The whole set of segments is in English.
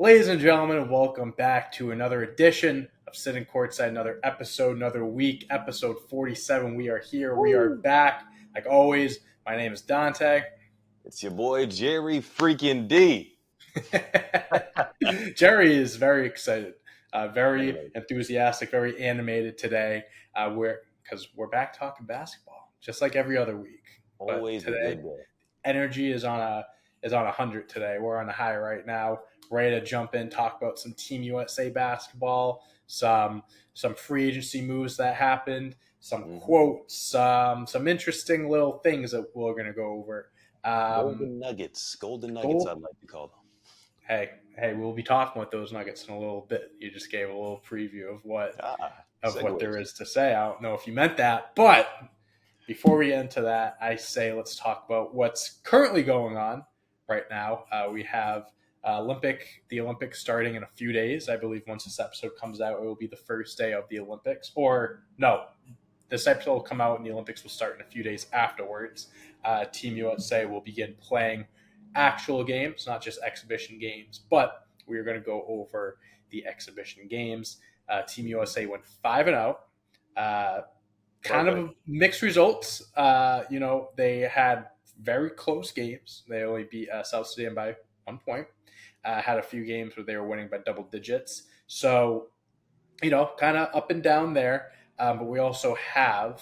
Ladies and gentlemen, welcome back to another edition of Sitting Courtside, another episode, another week, episode 47. We are here. We are Woo! back. Like always, my name is Dante. It's your boy Jerry freaking D. Jerry is very excited, very Anyway, enthusiastic, very animated today. Because we're back talking basketball, just like every other week. But always a today, good day. energy is on 100 today. We're on a high right now, ready to jump in, talk about some Team USA basketball, some free agency moves that happened, some quotes, some interesting little things that we're going to go over. Golden Nuggets. Golden Nuggets, Gold, I'd like to call them. hey, we'll be talking with those Nuggets in a little bit. You just gave a little preview of what there Segues. is to say. I don't know if you meant that, but before we get into that, I say let's talk about what's currently going on right now. We have the Olympics starting in a few days. I believe once this episode comes out, it will be the first day of the Olympics. Or no, this episode will come out and the Olympics will start in a few days afterwards. Team USA will begin playing actual games, not just exhibition games. But we are going to go over the exhibition games. Team USA went 5-0. Kind of mixed results. They had very close games. They only beat South Sudan by 1 point. Had a few games where they were winning by double digits. So, kind of up and down there. But we also have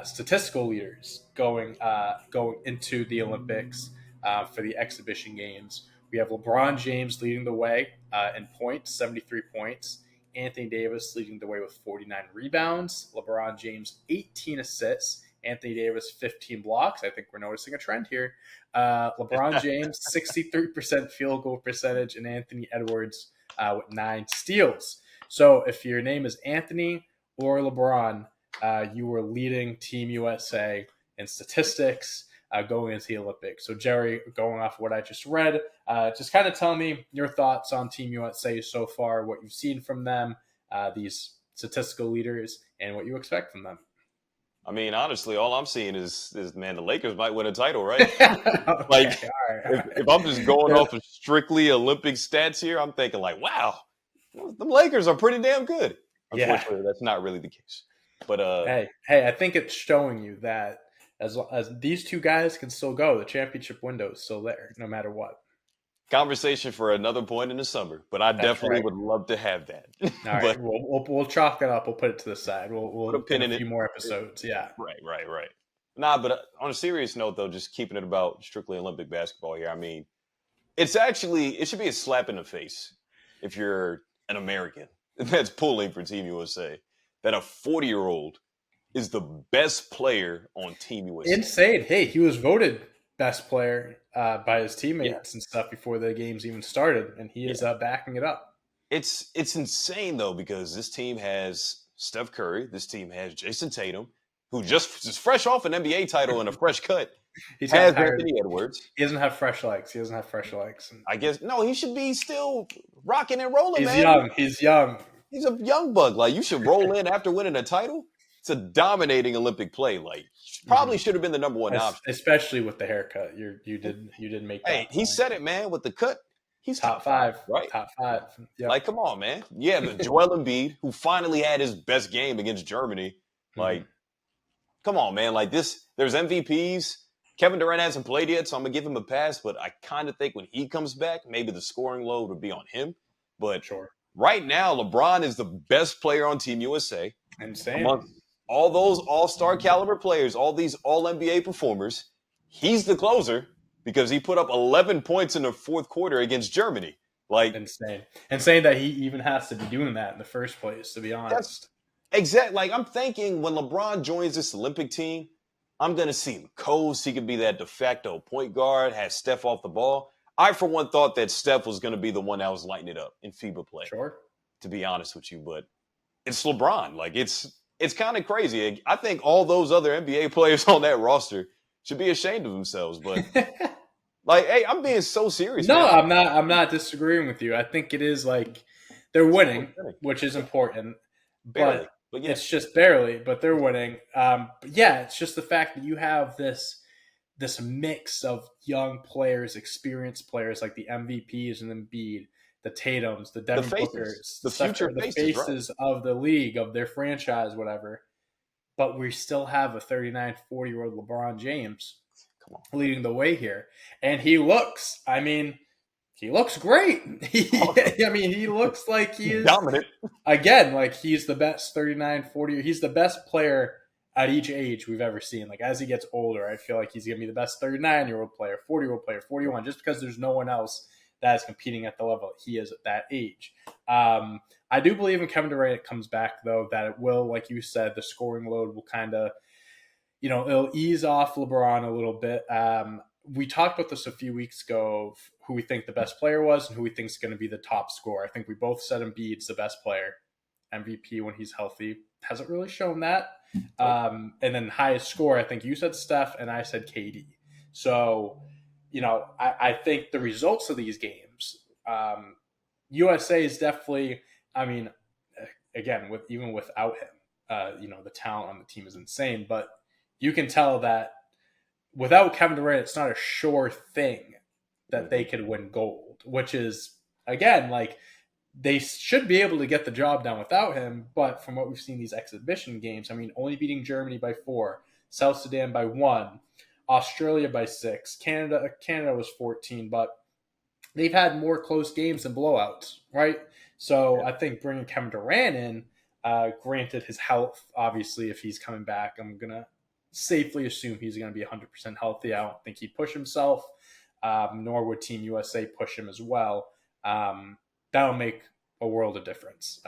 statistical leaders going into the Olympics for the exhibition games. We have LeBron James leading the way in points, 73 points. Anthony Davis leading the way with 49 rebounds. LeBron James, 18 assists. Anthony Davis, 15 blocks. I think we're noticing a trend here. LeBron James, 63% field goal percentage, and Anthony Edwards with 9 steals. So if your name is Anthony or LeBron, you were leading Team USA in statistics going into the Olympics. So Jerry, going off what I just read, just kind of tell me your thoughts on Team USA so far, what you've seen from them, these statistical leaders, and what you expect from them. I mean, honestly, all I'm seeing is man, the Lakers might win a title, right? Like, Okay, all right. if I'm just going off of strictly Olympic stats here, I'm thinking like, wow, the Lakers are pretty damn good. Unfortunately, that's not really the case. But hey, I think it's showing you that as these two guys can still go, the championship window is still there, no matter what. conversation for another point in the summer. But I That's definitely right. would love to have that. All right, But we'll chalk it up. We'll put it to the side. We'll put a pin in in a it. few more episodes. Yeah. Right. Nah, but on a serious note, though, just keeping it about strictly Olympic basketball here. I mean, it should be a slap in the face if you're an American that's pulling for Team USA that a 40-year-old is the best player on Team USA. Insane. Hey, he was voted best player by his Yeah, teammates and stuff before the games even started, and he is yeah. backing it up. It's insane though because this team has Steph Curry, this team has Jason Tatum, who just is fresh off an NBA title and a fresh cut, He's gotten has tired. Anthony Edwards. He doesn't have fresh legs. And I guess no, he should be still rocking and rolling, he's man. young. He's young. He's a young bug. Like you should roll in after winning a title. It's a dominating Olympic play. Like probably should have been the number one option. Especially with the haircut. You did make that. Hey, he said it, man. With the cut, he's top five, right? Top five. Yep. Like, come on, man. Yeah, but Joel Embiid, who finally had his best game against Germany. Like, come on, man. Like this, there's MVPs. Kevin Durant hasn't played yet, so I'm gonna give him a pass. But I kind of think when he comes back, maybe the scoring load would be on him. But Sure. Right now, LeBron is the best player on Team USA. Insane. Among all those all-star caliber players, all these all-NBA performers, he's the closer because he put up 11 points in the fourth quarter against Germany. Like Insane. And saying that he even has to be doing that in the first place, to be honest. Exactly. Like I'm thinking when LeBron joins this Olympic team, I'm going to see him coast. He could be that de facto point guard, have Steph off the ball. I, for one, thought that Steph was going to be the one that was lighting it up in FIBA play. Sure. To be honest with you, but it's LeBron. Like it's kind of crazy. I think all those other NBA players on that roster should be ashamed of themselves. But like, hey, I'm being so serious. No, man. I'm not disagreeing with you. I think it is like they're winning, which is important. Barely. But yeah. It's just barely, but they're winning. But yeah, it's just the fact that you have this mix of young players, experienced players like the MVPs and Embiid, the Tatums, the The Devin faces, Bookers, the Steph future Curry, the faces, right? faces of the league, of their franchise, whatever. But we still have a 39, 40-year-old LeBron James Come on. leading the way here. And he looks, I mean, he looks great. Awesome. I mean, he looks like he is, Dominant. again, like he's the best 39, 40. He's the best player at each age we've ever seen. Like as he gets older, I feel like he's going to be the best 39-year-old player, 40-year-old player, 41, just because there's no one else that is competing at the level he is at that age. I do believe when Kevin Durant comes back, though, that it will, like you said, the scoring load will kind of, it'll ease off LeBron a little bit. We talked about this a few weeks ago of who we think the best player was and who we think is going to be the top scorer. I think we both said Embiid's the best player, MVP when he's healthy. Hasn't really shown that. And then highest score, I think you said Steph and I said KD. So, I think the results of these games, USA is definitely, I mean, again, even without him, the talent on the team is insane, but you can tell that without Kevin Durant, it's not a sure thing that they could win gold, which is, again, like they should be able to get the job done without him. But from what we've seen these exhibition games, I mean, only beating Germany by 4, South Sudan by 1, Australia by 6, Canada was 14, but they've had more close games than blowouts, right? So I think bringing Kevin Durant in, granted his health, obviously, if he's coming back, I'm going to safely assume he's going to be 100% healthy. I don't think he'd push himself, nor would Team USA push him as well. That'll make a world of difference.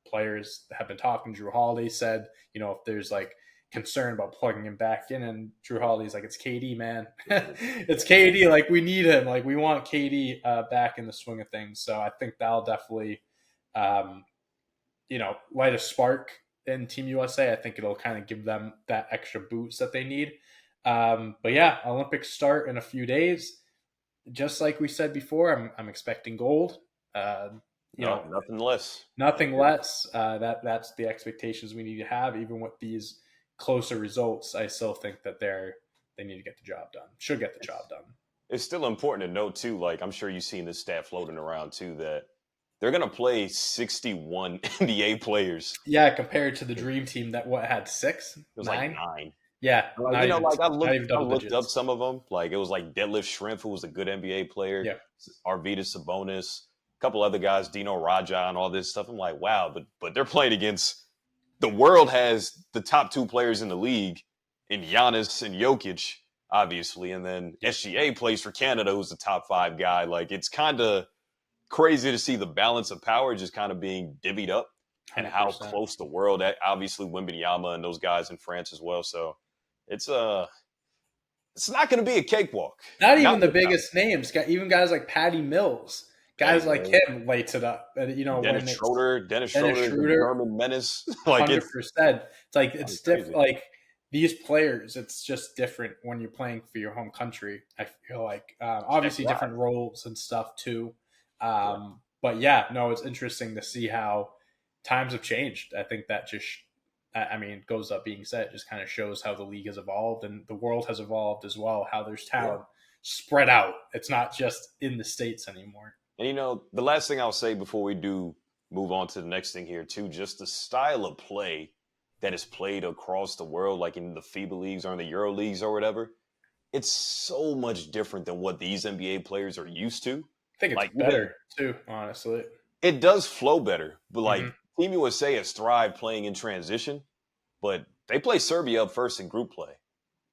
Players have been talking. Drew Holiday said, if there's like concern about plugging him back in, and Drew Holiday's like, it's KD, man. It's KD. Like, we need him. Like, we want KD back in the swing of things. So I think that'll definitely, light a spark in Team USA. I think it'll kind of give them that extra boost that they need. But yeah, Olympics start in a few days. Just like we said before, I'm expecting gold. Nothing less. Nothing less. That's the expectations we need to have. Even with these closer results, I still think that they need to get the job done. Should get the job done. It's still important to note too. Like I'm sure you've seen this stat floating around too that they're gonna play 61 NBA players. Yeah, compared to the Dream Team that had 6, It was 9. like 9. Yeah, I looked digits. up some of them. Like it was like Deadlift Shrimp, who was a good NBA player. Yeah. Arvydas Sabonis, a couple other guys, Dino Raja, and all this stuff. I'm like, wow, but they're playing against the world has the top 2 players in the league in Giannis and Jokic, obviously, and then SGA plays for Canada, who's the top 5 guy. Like it's kind of crazy to see the balance of power just kind of being divvied up and 100%. how close the world at. Obviously, Wembanyama and those guys in France as well. So it's not going to be a cakewalk. Not even the biggest names. Even guys like Patty Mills, guys like him lights it up. Dennis Schroeder, the German menace. Like 100%. It's like it's different. Like these players, it's just different when you're playing for your home country. I feel like obviously different roles and stuff too. But yeah, no, it's interesting to see how times have changed. I think that just, goes up being said, just kind of shows how the league has evolved and the world has evolved as well, how there's talent spread out. It's not just in the States anymore. And, the last thing I'll say before we do move on to the next thing here, too, just the style of play that is played across the world, like in the FIBA leagues or in the Euro leagues or whatever, it's so much different than what these NBA players are used to. I think it's better, too, honestly. It does flow better, but Team USA has thrived playing in transition, but they play Serbia up first in group play.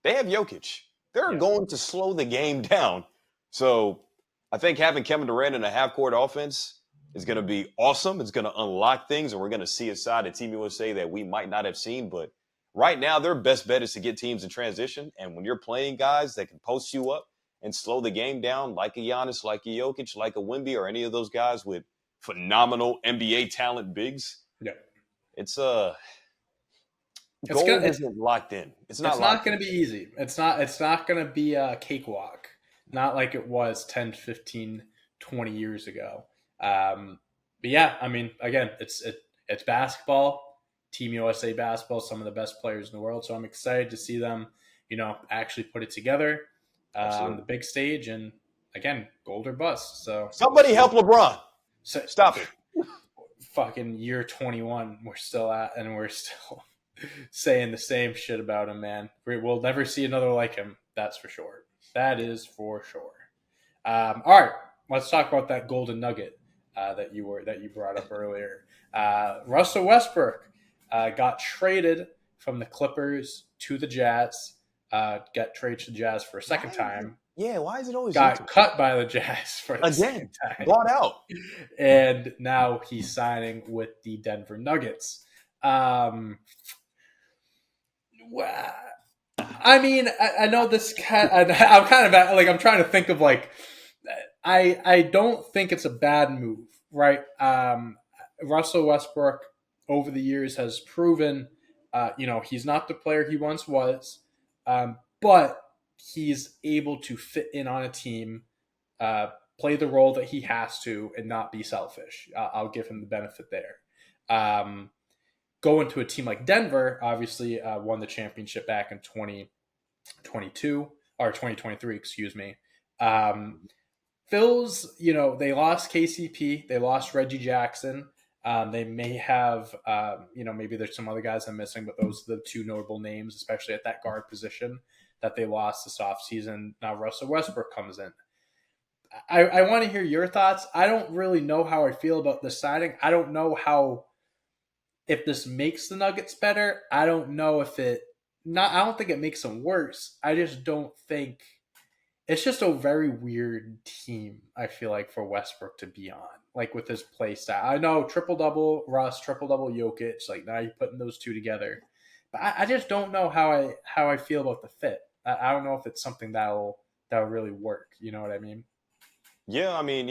They have Jokic. They're going to slow the game down. So I think having Kevin Durant in a half-court offense is going to be awesome. It's going to unlock things, and we're going to see a side of Team USA that we might not have seen. But right now, their best bet is to get teams in transition. And when you're playing guys that can post you up and slow the game down, like a Giannis, like a Jokic, like a Wemby, or any of those guys with phenomenal NBA talent bigs, it's goal isn't locked in. It's not going to be easy. It's not going to be a cakewalk. Not like it was 10, 15, 20 years ago. But yeah, again, it's basketball, Team USA basketball, some of the best players in the world. So I'm excited to see them, actually put it together on the big stage. And again, gold or bust. So somebody help LeBron. So, Stop it. fucking year 21, we're still at, and we're still saying the same shit about him, man. We'll never see another like him. That's for sure. That is for sure. All right, let's talk about that golden nugget that you brought up earlier. Russell Westbrook got traded from the Clippers to the Jazz. Got traded to the Jazz for a second time. Why is it always Got cut by the Jazz for the second time. Bought out. And now he's signing with the Denver Nuggets. Well, I mean, I know this. I'm kind of like, I'm trying to think of like, I don't think it's a bad move, right? Russell Westbrook over the years has proven, he's not the player he once was, but he's able to fit in on a team, play the role that he has to, and not be selfish. I'll give him the benefit there. Going to a team like Denver, obviously won the championship back in 2022 or 2023, excuse me. Phil's, they lost KCP, they lost Reggie Jackson. They may have, maybe there's some other guys I'm missing, but those are the two notable names, especially at that guard position, that they lost this offseason. Now Russell Westbrook comes in. I want to hear your thoughts. I don't really know how I feel about this signing. I don't know if this makes the Nuggets better. I don't know if I don't think it makes them worse. I just don't think it's just a very weird team, I feel like, for Westbrook to be on, like with his play style. I know triple-double Russ, triple-double Jokic, like now you're putting those two together. But I just don't know how I feel about the fit. I don't know if it's something that'll really work. You know what I mean? Yeah, I mean,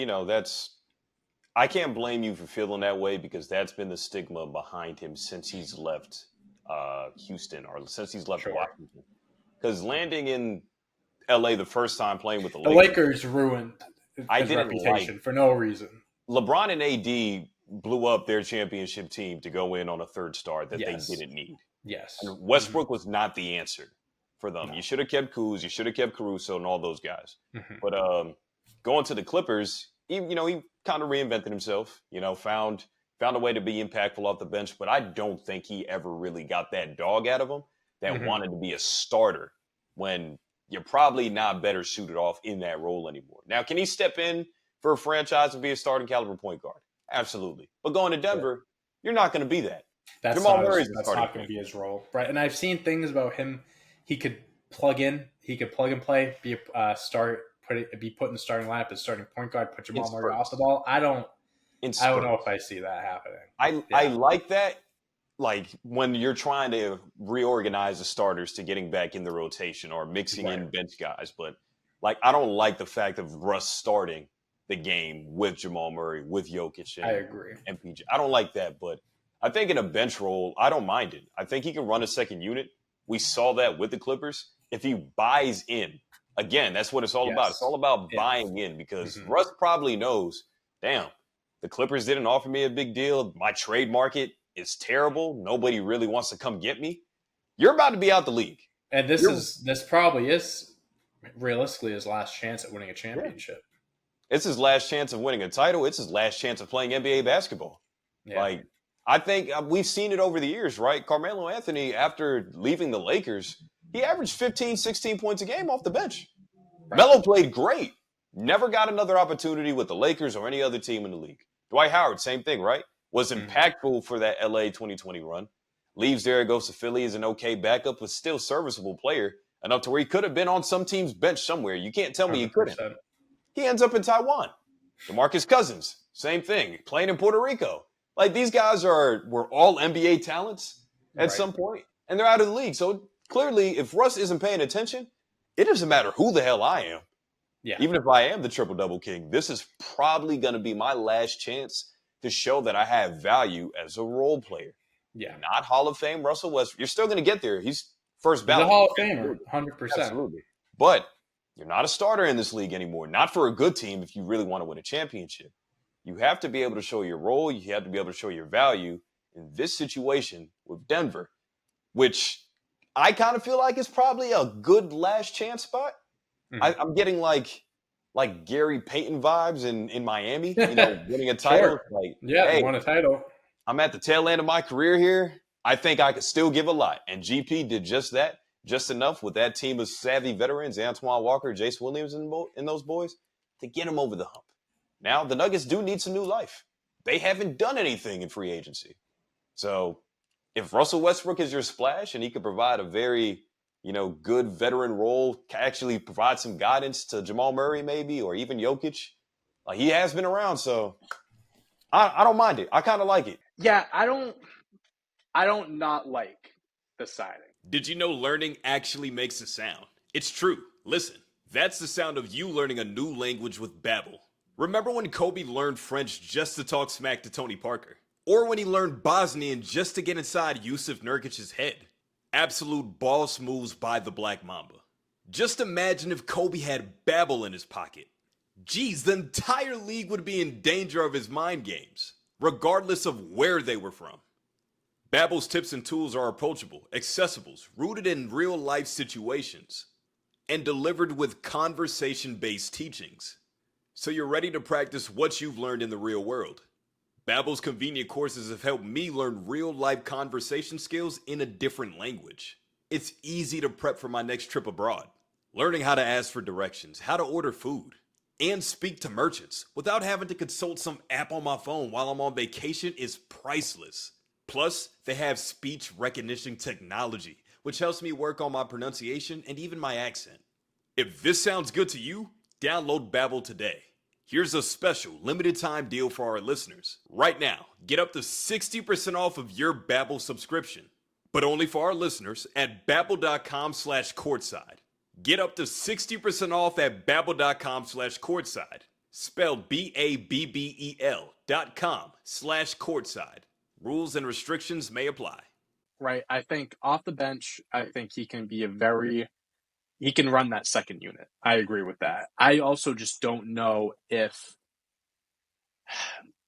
I can't blame you for feeling that way because that's been the stigma behind him since he's left Houston or since he's left Washington. Because landing in LA the first time playing with the Lakers ruined his reputation for no reason. LeBron and AD blew up their championship team to go in on a third star that they didn't need. Yes. And Westbrook was not the answer for them. No. You should have kept Kuz, you should have kept Caruso and all those guys. Mm-hmm. But going to the Clippers, he kind of reinvented himself, found a way to be impactful off the bench, but I don't think he ever really got that dog out of him that wanted to be a starter when you're probably not better suited off in that role anymore. Now, can he step in for a franchise and be a starting caliber point guard? Absolutely. But going to Denver, you're not going to be that. That's not going to be his role. Right. And I've seen things about him. He could plug in, he could plug and play, be put in the starting lineup as starting point guard, put Jamal Murray off the ball. I don't know if I see that happening. I like that. Like when you're trying to reorganize the starters to getting back in the rotation or mixing in bench guys. But like, I don't like the fact of Russ starting the game with Jamal Murray, with Jokic. I agree. And PG. I don't like that, but I think in a bench role, I don't mind it. I think he can run a second unit. We saw that with the Clippers. If he buys in, again, that's what it's all about. It's all about buying in because Russ probably knows, damn, the Clippers didn't offer me a big deal. My trade market is terrible. Nobody really wants to come get me. You're about to be out the league. And this probably is realistically his last chance at winning a championship. It's his last chance of winning a title. It's his last chance of playing NBA basketball. Yeah. Like, I think we've seen it over the years, right? Carmelo Anthony, after leaving the Lakers, he averaged 15, 16 points a game off the bench. Right. Melo played great. Never got another opportunity with the Lakers or any other team in the league. Dwight Howard, same thing, right? Was impactful for that LA 2020 run. Leaves there, goes to Philly as an okay backup, but still serviceable player, enough to where he could have been on some team's bench somewhere. You can't tell me he couldn't. He ends up in Taiwan. DeMarcus Cousins, same thing, playing in Puerto Rico. Like, these guys were all NBA talents at some point, and they're out of the league. So clearly, if Russ isn't paying attention, it doesn't matter who the hell I am. Yeah. Even if I am the triple-double king, this is probably going to be my last chance to show that I have value as a role player. Yeah. Not Hall of Fame Russell Westbrook. You're still going to get there. He's first ballot. He's a Hall of Famer, 100%. Absolutely. But you're not a starter in this league anymore. Not for a good team if you really want to win a championship. You have to be able to show your role. You have to be able to show your value in this situation with Denver, which I kind of feel like is probably a good last chance spot. I'm getting like like Gary Payton vibes in Miami, winning a title. Sure. Like, Yeah, they hey, won a title. I'm at the tail end of my career here. I think I could still give a lot. And GP did just that, just enough with that team of savvy veterans, Antoine Walker, Jace Williams, and those boys, to get them over the hump. Now, the Nuggets do need some new life. They haven't done anything in free agency. So if Russell Westbrook is your splash and he could provide a very, good veteran role, actually provide some guidance to Jamal Murray maybe, or even Jokic, like he has been around. So I don't mind it. I kind of like it. Yeah, I don't not like the signing. Did you know learning actually makes a sound? It's true. Listen, that's the sound of you learning a new language with Babbel. Remember when Kobe learned French just to talk smack to Tony Parker? Or when he learned Bosnian just to get inside Yusuf Nurkic's head? Absolute boss moves by the Black Mamba. Just imagine if Kobe had Babbel in his pocket. Geez, the entire league would be in danger of his mind games, regardless of where they were from. Babbel's tips and tools are approachable, accessible, rooted in real-life situations, and delivered with conversation-based teachings. So you're ready to practice what you've learned in the real world. Babbel's convenient courses have helped me learn real-life conversation skills in a different language. It's easy to prep for my next trip abroad. Learning how to ask for directions, how to order food, and speak to merchants without having to consult some app on my phone while I'm on vacation is priceless. Plus, they have speech recognition technology, which helps me work on my pronunciation and even my accent. If this sounds good to you, download Babbel today. Here's a special limited time deal for our listeners. Right now, get up to 60% off of your Babbel subscription, but only for our listeners at babbel.com/courtside. Get up to 60% off at babbel.com/courtside. Spelled BABBEL.com/courtside. Rules and restrictions may apply. Right. I think off the bench, I think he can be he can run that second unit. I agree with that. I also just don't know if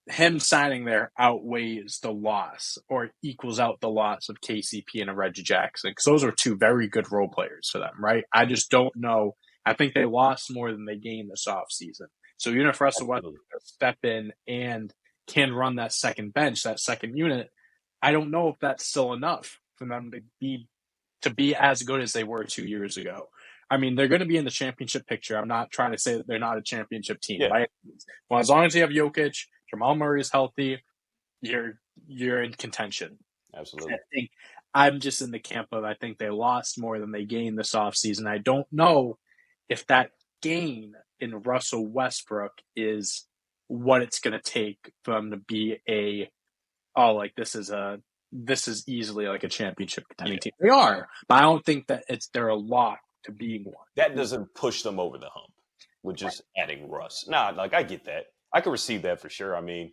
him signing there outweighs the loss or equals out the loss of KCP and a Reggie Jackson, because those are two very good role players for them, right? I just don't know. I think they lost more than they gained this offseason. So even if Russell Westbrook step in and can run that second bench, that second unit, I don't know if that's still enough for them to be as good as they were 2 years ago. I mean, they're going to be in the championship picture. I'm not trying to say that they're not a championship team. Yeah. Right? Well, as long as you have Jokic, Jamal Murray is healthy, you're in contention. Absolutely. I think I'm just in the camp of I think they lost more than they gained this offseason. I don't know if that gain in Russell Westbrook is what it's going to take for them to be this is easily like a championship contending team. They are, but I don't think that they're a lock to being one. That doesn't push them over the hump with just adding Russ. Nah, like I get that. I can receive that for sure. I mean,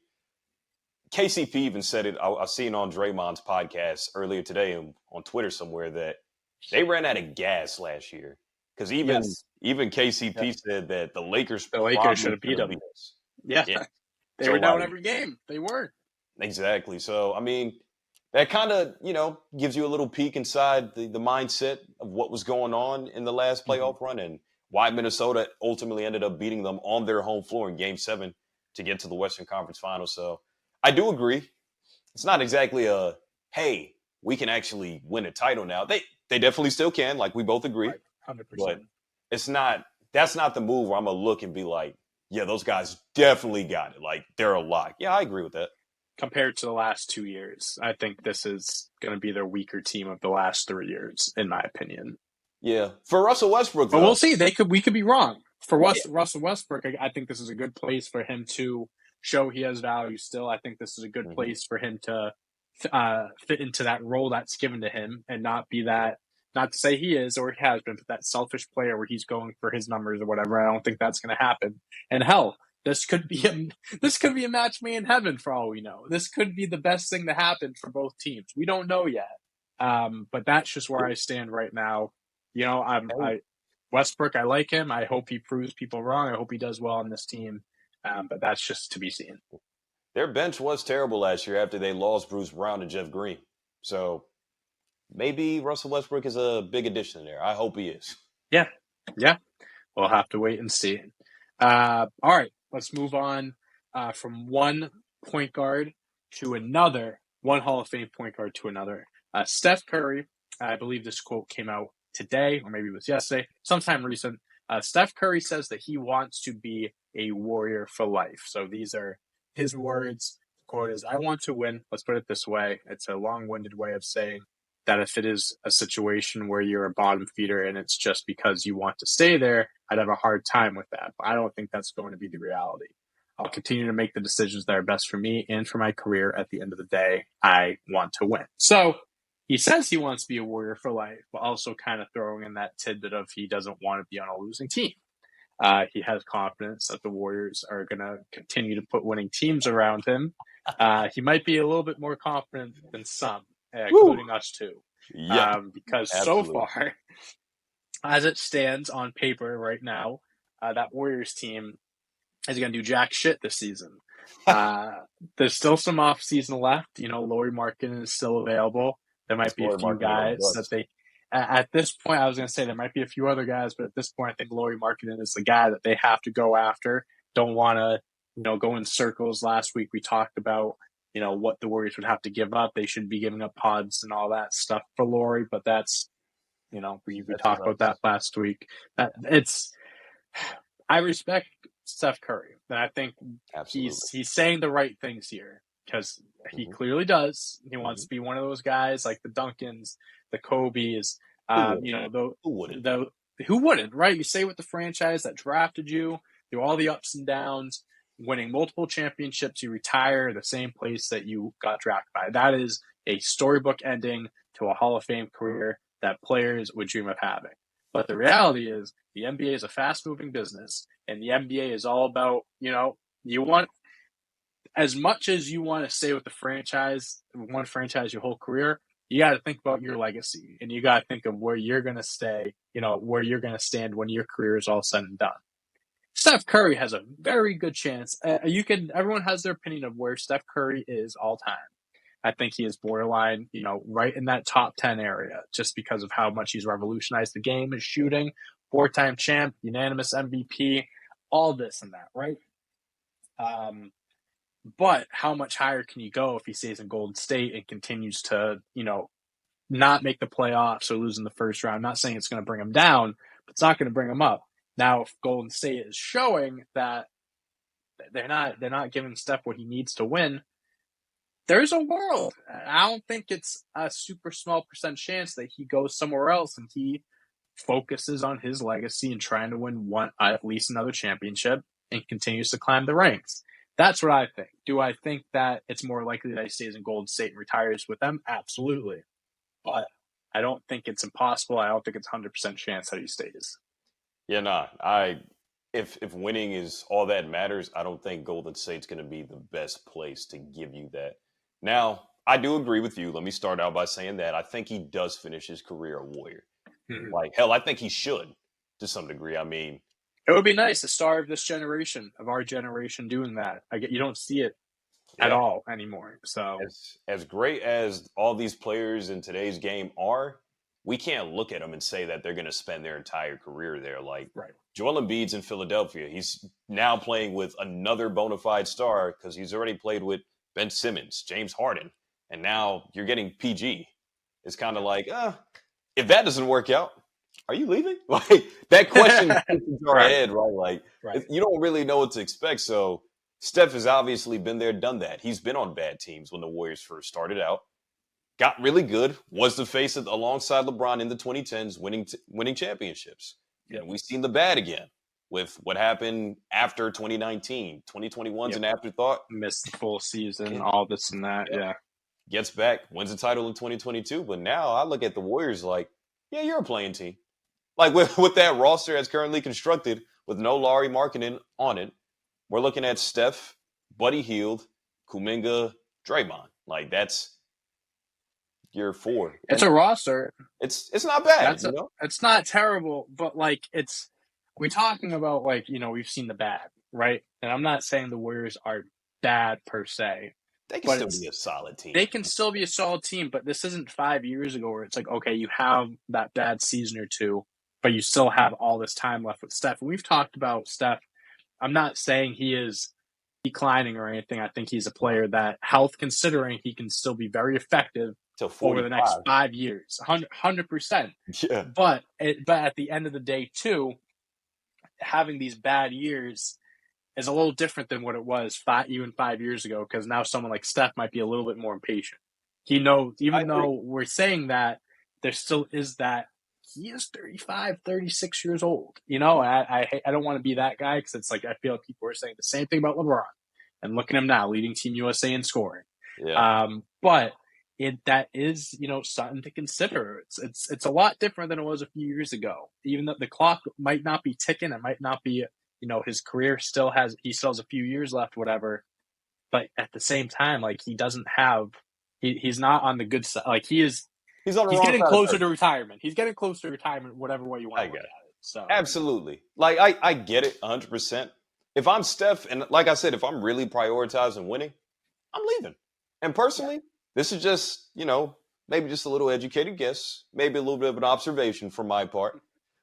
KCP even said it. I seen on Draymond's podcast earlier today on Twitter somewhere that they ran out of gas last year because even KCP said that the Lakers should have beat them. Yeah. They were down every game. They were. Exactly. So I mean, that kind of gives you a little peek inside the mindset of what was going on in the last playoff run and why Minnesota ultimately ended up beating them on their home floor in Game 7 to get to the Western Conference Finals. So I do agree. It's not exactly hey, we can actually win a title now. They definitely still can, like we both agree. Right, 100%. But that's not the move where I'm going to look and be like, yeah, those guys definitely got it. Like, they're a lock. Yeah, I agree with that. Compared to the last 2 years, I think this is going to be their weaker team of the last 3 years, in my opinion. Yeah. For Russell Westbrook, though. But we'll see. We could be wrong. For Russell Westbrook, I think this is a good place for him to show he has value still. I think this is a good place for him to fit into that role that's given to him and not be that, not to say he is or he has been, but that selfish player where he's going for his numbers or whatever. I don't think that's going to happen. And hell, this could be a match made in heaven for all we know. This could be the best thing to happen for both teams. We don't know yet. But that's just where I stand right now. Westbrook, I like him. I hope he proves people wrong. I hope he does well on this team. But that's just to be seen. Their bench was terrible last year after they lost Bruce Brown and Jeff Green. So maybe Russell Westbrook is a big addition there. I hope he is. Yeah. We'll have to wait and see. All right, let's move on from one point guard to another, one Hall of Fame point guard to another. Steph Curry, I believe this quote came out today, or maybe it was yesterday, sometime recent. Steph Curry says that he wants to be a warrior for life. So these are his words. The quote is, I want to win. Let's put it this way. It's a long-winded way of saying that if it is a situation where you're a bottom feeder and it's just because you want to stay there, I'd have a hard time with that. But I don't think that's going to be the reality. I'll continue to make the decisions that are best for me and for my career. At the end of the day, I want to win. So he says he wants to be a warrior for life, but also kind of throwing in that tidbit of he doesn't want to be on a losing team. He has confidence that the Warriors are going to continue to put winning teams around him. He might be a little bit more confident than some, including us too. Yeah, Because absolutely. so far, as it stands on paper right now, that Warriors team is going to do jack shit this season. There's still some off season left. Lauri Markkanen is still available. There might be a Lauri few Markkanen on guys that bust. at this point, I was going to say there might be a few other guys, but at this point, I think Lauri Markkanen is the guy that they have to go after. Don't want to, go in circles. Last week we talked about, what the Warriors would have to give up. They should be giving up pods and all that stuff for Lauri, but that's, we That's talked about that last week. I respect Steph Curry, and I think Absolutely. he's saying the right things here because he clearly does. He wants to be one of those guys like the Duncans, the Kobe's, Who wouldn't? who wouldn't, right? You stay with the franchise that drafted you through all the ups and downs, winning multiple championships. You retire the same place that you got drafted by. That is a storybook ending to a Hall of Fame career that players would dream of having. But the reality is the NBA is a fast-moving business, and the NBA is all about, you want as much as you want to stay with the franchise, one franchise your whole career, you got to think about your legacy, and you got to think of where you're going to stay, where you're going to stand when your career is all said and done. Steph Curry has a very good chance. Everyone has their opinion of where Steph Curry is all time. I think he is borderline, right in that top 10 area just because of how much he's revolutionized the game, his shooting, 4-time champ, unanimous MVP, all this and that, right? But how much higher can you go if he stays in Golden State and continues to, not make the playoffs or lose in the first round? I'm not saying it's going to bring him down, but it's not going to bring him up. Now, if Golden State is showing that they're not giving Steph what he needs to win, there's a world. I don't think it's a super small percent chance that he goes somewhere else and he focuses on his legacy and trying to win at least another championship and continues to climb the ranks. That's what I think. Do I think that it's more likely that he stays in Golden State and retires with them? Absolutely. But I don't think it's impossible. I don't think it's 100% chance that he stays. Yeah, nah. If winning is all that matters, I don't think Golden State's going to be the best place to give you that. Now, I do agree with you. Let me start out by saying that I think he does finish his career a Warrior. Like, hell, I think he should to some degree. I mean, it would be nice, the star of this generation, of our generation, doing that. You don't see it at all anymore. So as great as all these players in today's game are, we can't look at them and say that they're going to spend their entire career there. Like right. Joel Embiid's in Philadelphia. He's now playing with another bona fide star because he's already played with Ben Simmons, James Harden, and now you're getting PG. It's kind of like, if that doesn't work out, are you leaving? Like that question in our head, right? Like you don't really know what to expect. So Steph has obviously been there, done that. He's been on bad teams when the Warriors first started out. Got really good, was the face of alongside LeBron in the 2010s, winning championships. Yep. And we've seen the bad again with what happened after 2019. 2021's an afterthought. Missed the full season, all this and that, yeah. Gets back, wins the title in 2022. But now I look at the Warriors like, yeah, you're a playing team. Like with that roster as currently constructed, with no Lauri Markkanen on it, we're looking at Steph, Buddy Hield, Kuminga, Draymond. Like that's year 4. It's a roster. It's not bad. It's not terrible, but like we're talking about like, we've seen the bad, right? And I'm not saying the Warriors are bad per se. They can still be a solid team. They can still be a solid team, but this isn't 5 years ago where it's like, okay, you have that bad season or two, but you still have all this time left with Steph. And we've talked about Steph I'm not saying he is declining or anything. I think he's a player that, health considering, he can still be very effective Till over the next 45. 5 years, 100%. Yeah. But at the end of the day, too, having these bad years is a little different than what it was even 5 years ago, because now someone like Steph might be a little bit more impatient. He knows, I even agree. though we're saying that, there still is that he is 35, 36 years old. I don't want to be that guy, because it's like I feel like people are saying the same thing about LeBron. And look at him now, leading Team USA in scoring. Yeah. But that is, something to consider. It's a lot different than it was a few years ago. Even though the clock might not be ticking, it might not be, his career still has a few years left, whatever. But at the same time, like, he's not on the good side. Like, He's on the he's wrong getting side of closer 30. to retirement. He's getting closer to retirement, whatever way you want I to look get at it. it. So Absolutely. Like, I get it 100%. If I'm Steph, and like I said, if I'm really prioritizing winning, I'm leaving. And personally, this is just, maybe just a little educated guess, maybe a little bit of an observation from my part.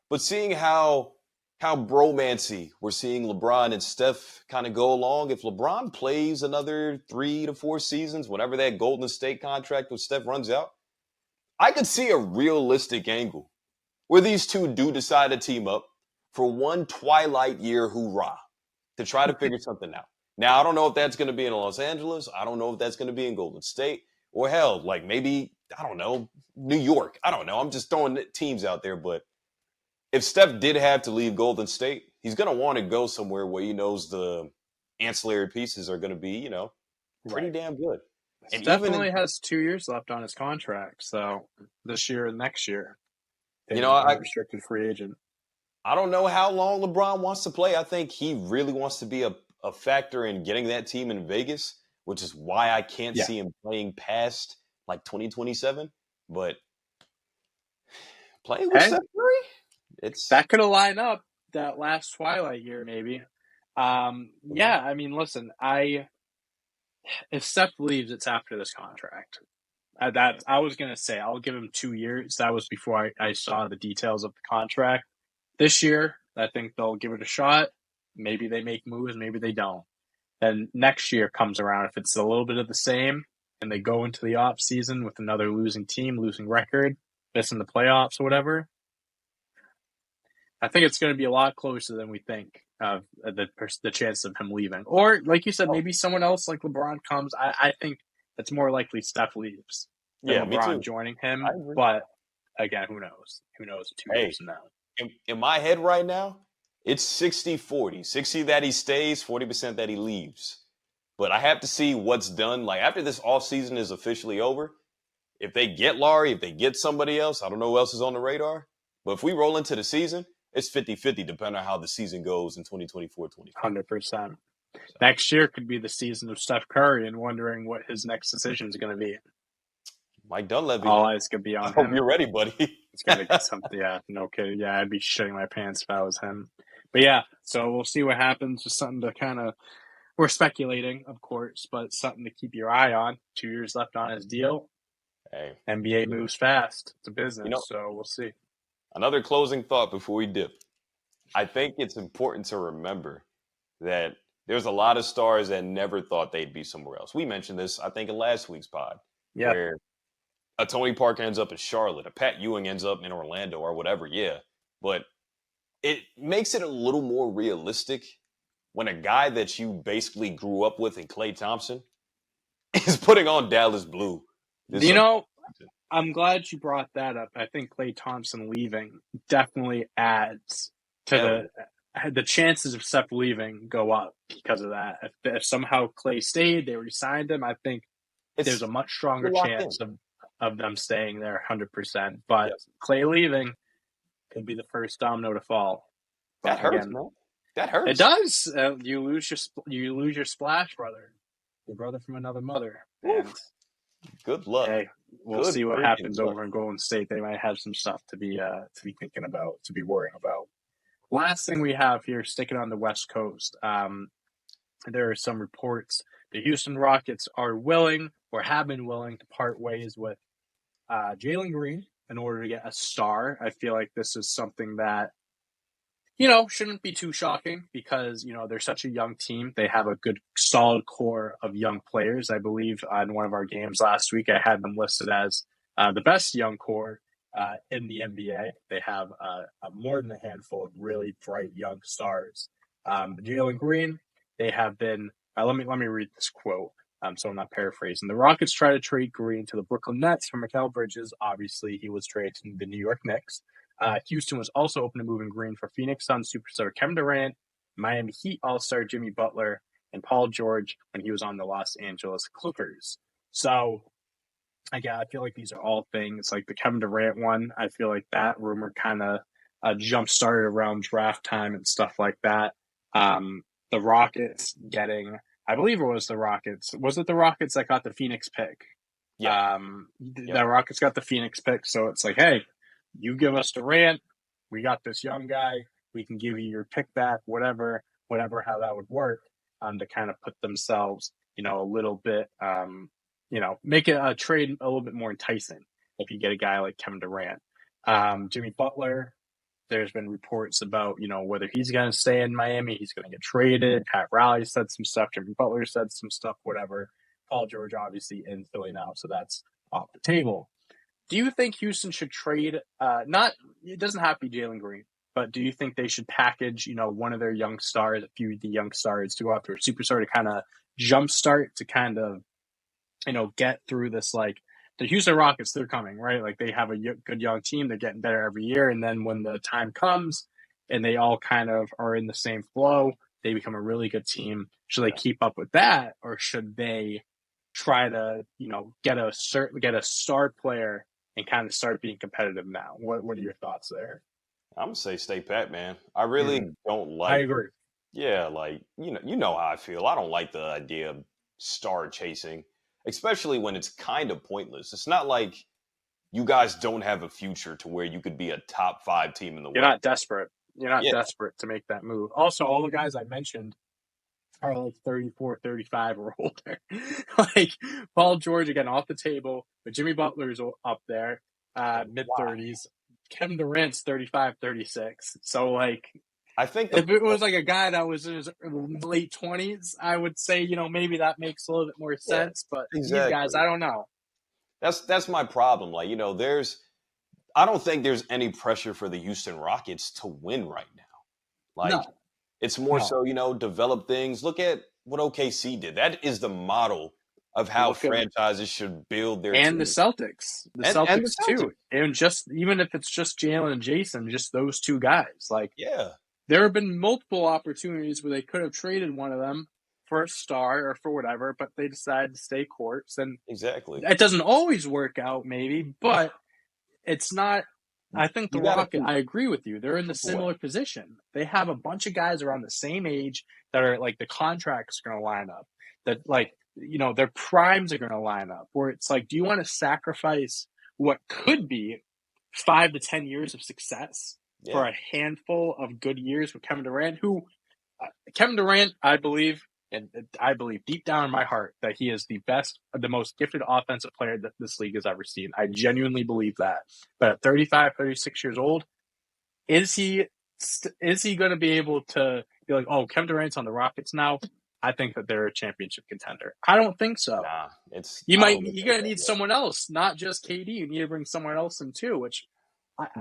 But seeing how bromancy we're seeing LeBron and Steph kind of go along, if LeBron plays another 3 to 4 seasons, whenever that Golden State contract with Steph runs out, I could see a realistic angle where these two do decide to team up for one twilight year hoorah to try to figure something out. Now, I don't know if that's going to be in Los Angeles. I don't know if that's going to be in Golden State, or hell, like maybe, I don't know, New York. I don't know. I'm just throwing teams out there. But if Steph did have to leave Golden State, he's going to want to go somewhere where he knows the ancillary pieces are going to be, pretty right. damn good. And Steph even, only has 2 years left on his contract, so this year and next year, being an I unrestricted free agent. I don't know how long LeBron wants to play. I think he really wants to be a factor in getting that team in Vegas, which is why I can't Yeah. see him playing past like 2027. But playing with Hey, Steph Curry, it's that could have lined up that last Twilight year, maybe. Yeah, I mean, listen, if Steph leaves, it's after this contract. I was gonna say I'll give him 2 years. That was before I saw the details of the contract. This year, I think they'll give it a shot. Maybe they make moves, maybe they don't. Then next year comes around, if it's a little bit of the same, and they go into the off season with another losing team, losing record, missing the playoffs or whatever, I think it's going to be a lot closer than we think of the chance of him leaving. Or, like you said, maybe someone else like LeBron comes. I think it's more likely Steph leaves than yeah, me LeBron too. joining I him. agree. But again, who knows? Who knows in 2 years Hey, from now? in my head right now, it's 60-40. 60 that he stays, 40% that he leaves. But I have to see what's done. Like after this offseason is officially over, if they get Laurie, if they get somebody else, I don't know who else is on the radar. But if we roll into the season, it's 50-50 depending on how the season goes in 2024-25. 100%. So, Next year could be the season of Steph Curry and wondering what his next decision is going to be. Mike Dunleavy, All eyes could be I on hope him. you're ready, buddy. It's got to get something. Yeah, no kidding. Yeah, I'd be shitting my pants if I was him. But yeah, so we'll see what happens. Just something to kind of, we're speculating, of course, but something to keep your eye on. 2 years left on his deal. Hey, NBA moves fast. It's a you business, so we'll see. another closing thought before we dip. I think it's important to remember that there's a lot of stars that never thought they'd be somewhere else. We mentioned this, I think, in last week's pod, Yeah, where a Tony Parker ends up in Charlotte, a Pat Ewing ends up in Orlando or whatever, yeah. But it makes it a little more realistic when a guy that you basically grew up with in Klay Thompson is putting on Dallas Blue. you know, I'm glad you brought that up. I think Klay Thompson leaving definitely adds to the chances of Steph leaving go up because of that. If somehow Klay stayed, they re-signed him, I think there's a much stronger you're locked in. chance of them staying there 100%. But Yes. Klay leaving could be the first domino to fall. That But hurts, again, man. That hurts. it does. You lose your splash brother, your brother from another mother. Oof. And Good luck. hey, we'll Good see what freaking happens luck. over in Golden State. They might have some stuff to be thinking about, to be worrying about. Last thing we have here, sticking on the West Coast. There are some reports the Houston Rockets are willing or have been willing to part ways with Jalen Green in order to get a star. I feel like this is something that Shouldn't be too shocking because, they're such a young team. They have a good, solid core of young players. I believe in one of our games last week, I had them listed as the best young core in the NBA. They have more than a handful of really bright young stars. Jalen Green, they have been. Let me read this quote. So I'm not paraphrasing. The Rockets try to trade Green to the Brooklyn Nets for Mikal Bridges. Obviously, he was traded to the New York Knicks. Houston was also open to moving Green for Phoenix Suns superstar Kevin Durant, Miami Heat All-Star Jimmy Butler, and Paul George when he was on the Los Angeles Clippers. So, again, I feel like these are all things. Like the Kevin Durant one, I feel like that rumor kind of jump-started around draft time and stuff like that. The Rockets getting, I believe it was the Rockets. Was it the Rockets that got the Phoenix pick? Yeah. The Rockets got the Phoenix pick, so it's like, hey, you give us Durant, we got this young guy, we can give you your pick back, whatever how that would work, to kind of put themselves, a little bit, make it a trade a little bit more enticing if you get a guy like Kevin Durant. Jimmy Butler, there's been reports about, whether he's going to stay in Miami, he's going to get traded. Pat Riley said some stuff, Jimmy Butler said some stuff, whatever. Paul George obviously in Philly now, so that's off the table. Do you think Houston should trade? It doesn't have to be Jalen Green, but do you think they should package, one of their young stars, a few of the young stars, to go after a superstar to kind of jumpstart to kind of, get through this? Like the Houston Rockets, they're coming, right? Like they have a good young team, they're getting better every year, and then when the time comes and they all kind of are in the same flow, they become a really good team. Should they keep up with that, or should they try to, get a star player and kind of start being competitive now? What are your thoughts there? I'm gonna say stay pat, man. I really don't I like. agree. Yeah, like you know how I feel. I don't like the idea of star chasing, especially when it's kind of pointless. It's not like you guys don't have a future to where you could be a top 5 team in the You're West. not desperate. You're not Yeah, desperate to make that move. Also, all the guys I mentioned are like 34, 35 or older. Like Paul George, again, off the table, but Jimmy Butler's up there, mid-30s. Kevin Durant's 35, 36. So, like, I think if it was like a guy that was in his late 20s, I would say, maybe that makes a little bit more yeah, sense. But these guys, exactly. I don't know. That's my problem. Like, I don't think there's any pressure for the Houston Rockets to win right now. Like, No, it's more no. so, develop things. Look at what OKC did. That is the model of how Look at franchises should build their and the team. Celtics, And the too, Celtics. and just even if it's just Jalen and Jason, just those two guys. Like Yeah, there have been multiple opportunities where they could have traded one of them for a star or for whatever, but they decided to stay courts, and exactly. it doesn't always work out, maybe, but it's not. I think the You got to Rocket. think I agree with you. They're in the away. similar position. They have a bunch of guys around the same age that are like the contracts are going to line up. That like their primes are going to line up. Where it's like, do you want to sacrifice what could be 5 to 10 years of success for Yeah. a handful of good years with Kevin Durant? Kevin Durant, I believe, and I believe deep down in my heart that he is the best, the most gifted offensive player that this league has ever seen. I genuinely believe that. But at 35, 36 years old, is he going to be able to be like, oh, Kevin Durant's on the Rockets now? I think that they're a championship contender. I don't think so. Nah, You're I don't even going think to that. need someone else, not just KD. You need to bring someone else in too, which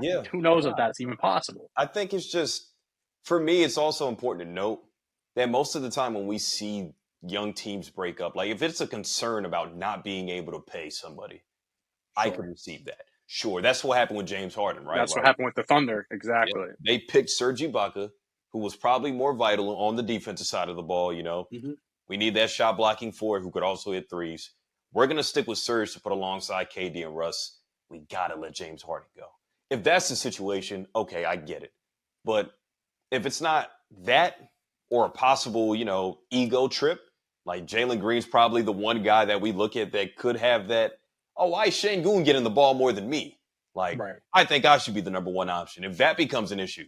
Yeah. who knows if Nah. that's even possible. I think it's just, for me, it's also important to note that most of the time when we see young teams break up, like if it's a concern about not being able to pay somebody, I could Sure. receive that. Sure, that's what happened with James Harden, right? That's what Like, happened with the Thunder. yeah, Exactly. they picked Serge Ibaka, who was probably more vital on the defensive side of the ball. Mm-hmm. We need that shot blocking forward who could also hit threes. We're gonna stick with Serge to put alongside KD and Russ. We gotta let James Harden go. If that's the situation, okay, I get it. But if it's not that, or a possible, ego trip, like Jalen Green's probably the one guy that we look at that could have that. Oh, why is Şengün getting the ball more than me? Like, Right. I think I should be the number one option. If that becomes an issue,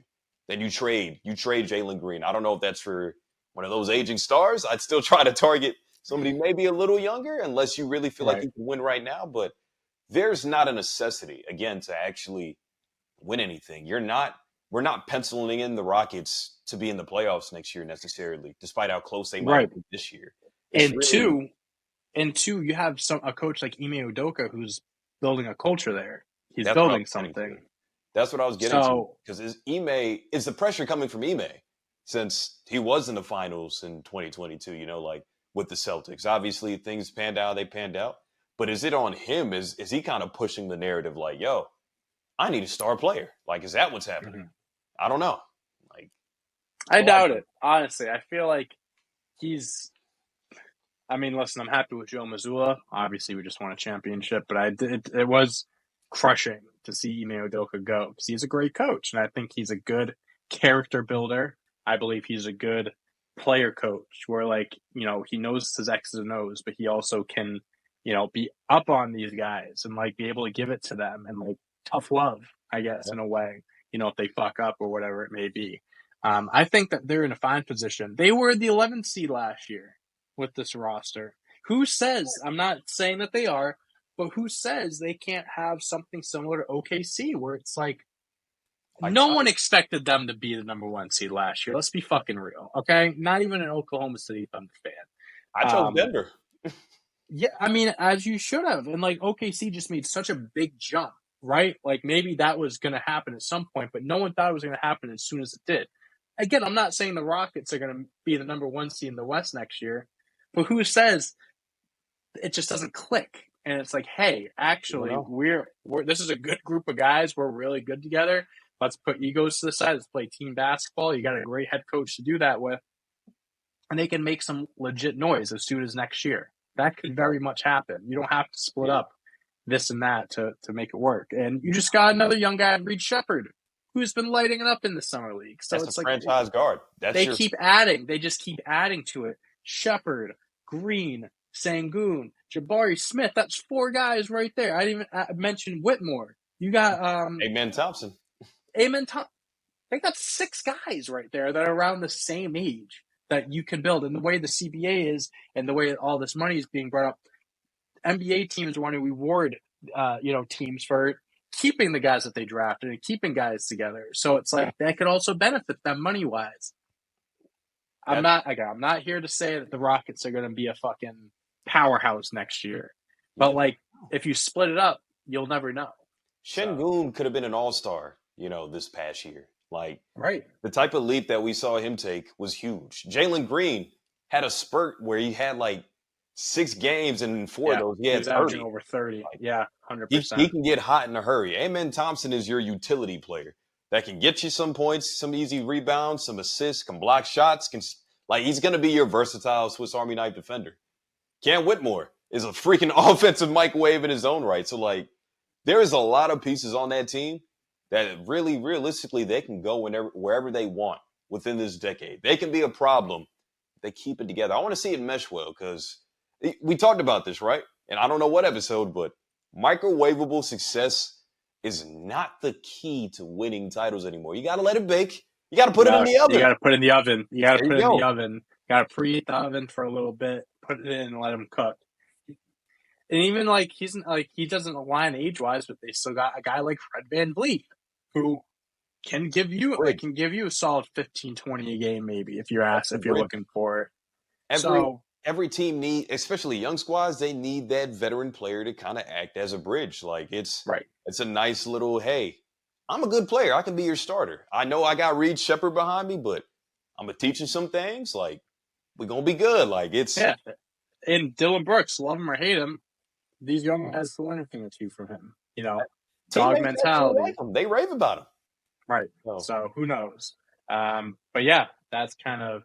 then you trade Jalen Green. I don't know if that's for one of those aging stars. I'd still try to target somebody maybe a little younger, unless you really feel like Right. you can win right now. But there's not a necessity, again, to actually win anything. You're not we're not penciling in the Rockets to be in the playoffs next year necessarily, despite how close they Right. might be this year. It's And really, two, you have a coach like Ime Udoka who's building a culture there. He's that's what I building was getting to. something. That's what I was getting to. So Because is the pressure coming from Ime since he was in the finals in 2022, like with the Celtics. Obviously, things panned out, they panned out. But is it on him? Is he kind of pushing the narrative like, yo, I need a star player? Like, is that what's happening? I don't know. Like, I doubt it. Honestly, I feel like he's. I mean, listen, I'm happy with Joe Mazzulla. Obviously, we just won a championship, but it was crushing to see Ime Udoka go because he's a great coach, and I think he's a good character builder. I believe he's a good player coach, where he knows his X's and O's, but he also can be up on these guys and be able to give it to them and tough love, I guess, in a way. If they fuck up or whatever it may be. I think that they're in a fine position. They were the 11th seed last year with this roster. Who says, I'm not saying that they are, but who says they can't have something similar to OKC where it's no one expected them to be the number 1 seed last year. Let's be fucking real, okay? Not even an Oklahoma City Thunder fan. I chose Denver. Yeah, I mean, as you should have. And OKC just made such a big jump, right? Maybe that was going to happen at some point, but no one thought it was going to happen as soon as it did. Again, I'm not saying the Rockets are going to be the number 1 seed in the West next year, but who says it just doesn't click? And it's hey, actually, we're this is a good group of guys. We're really good together. Let's put egos to the side. Let's play team basketball. You got a great head coach to do that with. And they can make some legit noise as soon as next year. That could very much happen. You don't have to split up this and that to make it work. And you just got another young guy, Reed Shepard, who's been lighting it up in the summer league. So That's it's a franchise guard. They keep adding. They just keep adding to it. Shepard, Green, Sangoon, Jabari Smith. That's 4 guys right there. I didn't even mention Whitmore. You got Amen Thompson. Amen Thompson. I think that's 6 guys right there that are around the same age that you can build. And the way the CBA is and the way all this money is being brought up, NBA teams want to reward teams for keeping the guys that they drafted and keeping guys together. So it's that could also benefit them money-wise. I'm not here to say that the Rockets are going to be a fucking powerhouse next year. But if you split it up, you'll never know. Sengun could have been an all-star, this past year. Right. The type of leap that we saw him take was huge. Jalen Green had a spurt where he had 6 games, and in 4 of those he had 30. Over 30. 100%. He can get hot in a hurry. Amen Thompson is your utility player that can get you some points, some easy rebounds, some assists, can block shots. He's going to be your versatile Swiss Army knife defender. Cam Whitmore is a freaking offensive microwave in his own right. So, there is a lot of pieces on that team that really, realistically, they can go wherever they want within this decade. They can be a problem. They keep it together. I want to see it mesh well because we talked about this, right? And I don't know what episode, but microwavable success is not the key to winning titles anymore. You got to let it bake. You got to put it in the oven. You got to put it in the oven. You got to put it in the oven. Got to preheat the oven for a little bit. Put it in and let them cook. And even he doesn't align age-wise, but they still got a guy like Fred VanVleet who can give you a solid 15, 20 a game maybe if you're looking for it. Every team needs, especially young squads, they need that veteran player to kind of act as a bridge. It's a nice little, hey, I'm a good player. I can be your starter. I know I got Reed Shepard behind me, but I'm going to teach you some things. We're going to be good. And Dylan Brooks, love him or hate him, these young guys will learn a thing or two from him. Dog mentality. They rave about him. Right. So who knows? But yeah, that's kind of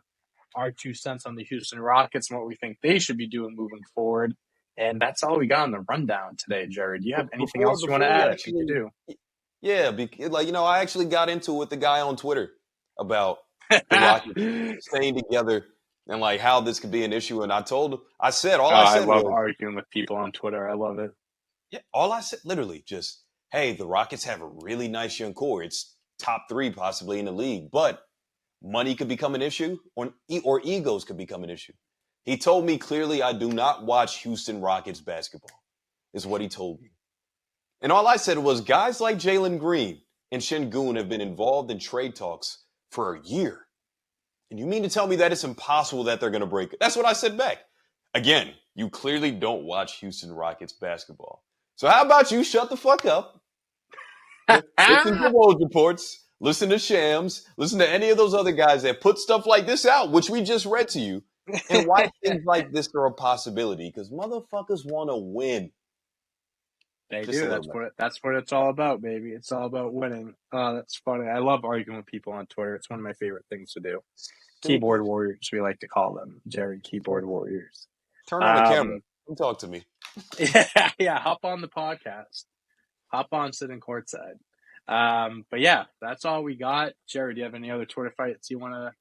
our 2 cents on the Houston Rockets and what we think they should be doing moving forward. And that's all we got on the rundown today, Jerry. Do you have anything else you want to add? I think you do. Yeah, I actually got into it with the guy on Twitter about the Rockets staying together and how this could be an issue. And I love arguing with people on Twitter. I love it. Yeah, all I said, literally, just, hey, the Rockets have a really nice young core. It's top 3 possibly in the league, but money could become an issue or egos could become an issue. He told me clearly I do not watch Houston Rockets basketball, is what he told me. And all I said was guys like Jalen Green and Şengün have been involved in trade talks for a year. And you mean to tell me that it's impossible that they're going to break it? That's what I said back. Again, you clearly don't watch Houston Rockets basketball. So how about you shut the fuck up? Listen to Woj reports. Listen to Shams. Listen to any of those other guys that put stuff like this out, which we just read to you. And why things like this are a possibility. Because motherfuckers want to win. They Just a do. little bit. That's what it's all about, baby. It's all about winning. Oh, that's funny. I love arguing with people on Twitter. It's one of my favorite things to do. Keyboard warriors, we like to call them. Jerry, keyboard warriors. Turn on the camera. Come talk to me. Yeah. Hop on the podcast. Hop on sitting courtside. But yeah, that's all we got. Jerry, do you have any other Twitter fights you want to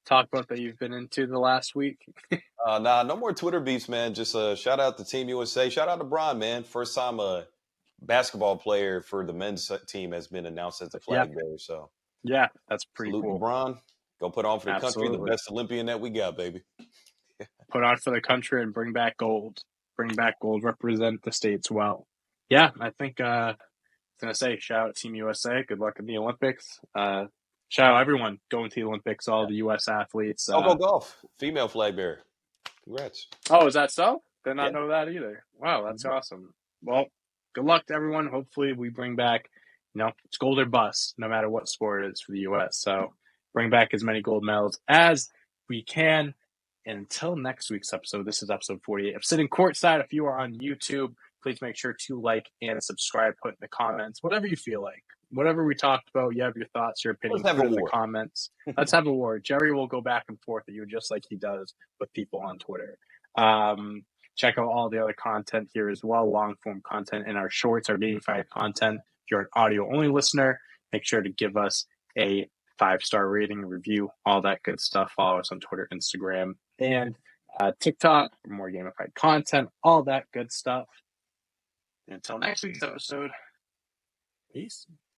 talk about that you've been into the last week? Nah, no more Twitter beefs, man. Just shout out to Team USA. Shout out to Bron, man. First time a basketball player for the men's team has been announced as the flag bearer. So yeah, that's pretty salute cool. Bron. Go put on for the Absolutely. country, the best Olympian that we got, baby. Put on for the country and bring back gold. Bring back gold. Represent the states well. Yeah, I think I was going to say shout out Team USA. Good luck in the Olympics. Shout out everyone going to the Olympics, all the U.S. athletes. Go golf. Female flag bearer. Congrats. Oh, is that so? Did not know that either. Wow, that's awesome. Well, good luck to everyone. Hopefully we bring back, it's gold or bust, no matter what sport it is for the U.S. So bring back as many gold medals as we can. And until next week's episode, this is episode 48 of Sitting Courtside. If you are on YouTube, please make sure to like and subscribe, put in the comments, whatever you feel like. Whatever we talked about, you have your thoughts, your opinions, put in the comments. Let's have a war. Jerry will go back and forth with you just like he does with people on Twitter. Check out all the other content here as well, long-form content in our shorts, our gamified content. If you're an audio-only listener, make sure to give us a 5-star rating, review, all that good stuff. Follow us on Twitter, Instagram, and TikTok for more gamified content, all that good stuff. Until next week's episode, peace.